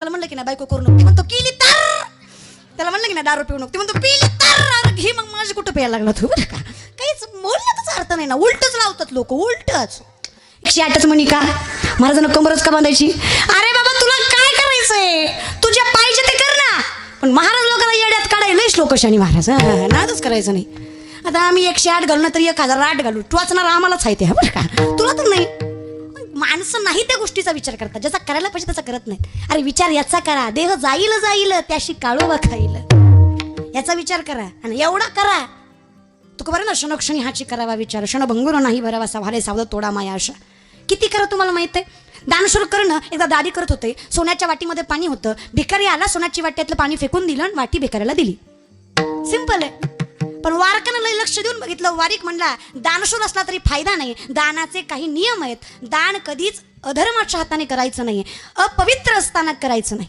त्याला म्हणलं की नाही बायको करू नको, म्हणतो केली तर. त्याला म्हणलं की नाही दारू पिऊ नको, ते म्हणतो पिली तर. घे मग माझी कुठं प्यायला लागला तू, बरं का. काहीच बोलण्याचाच अर्थ नाही ना, उलटच लावतात लोक, उलटच. 108च म्हणी का महाराजांना कंबरच का बांधायची? अरे बाबा तुला काय करायचंय, तुझ्या पाहिजे ते कर ना. पण महाराज लोकांना येड्यात काढायला श्लोक शनी महाराज नादच करायचं नाही. आता आम्ही 108 घालू ना तरी 1008 घालू, टोचणार आम्हालाच आहे ते, बरं का. तुला तर नाही. माणसं नाही त्या गोष्टीचा विचार करतात, ज्याचा करायला पाहिजे त्याचा करत नाहीत. अरे विचार याचा करा, देह जाईल जाईल त्याशी काळोबा खाईल, याचा विचार करा आणि एवढा करा. तुका बरं ना क्षणोक्षणी हाची करावा विचार, क्षण भंगुर नाही भरावा सवारे सावध तोडा माया आशा. किती करा तुम्हाला माहित आहे. दानशूर करणं एकदा दादी करत होते. सोन्याच्या वाटीमध्ये पाणी होतं, भिकारी आला, सोन्याची वाट्यातलं पाणी फेकून दिलं आणि वाटी भिकाऱ्याला दिली. सिंपल आहे. पण वारकानं लय लक्ष देऊन बघितलं. वारीक म्हणला दानशूर असला तरी फायदा नाही, दानाचे काही नियम आहेत. दान कधीच अधर्माच्या हाताने करायचं नाही, अपवित्र असताना करायचं नाही.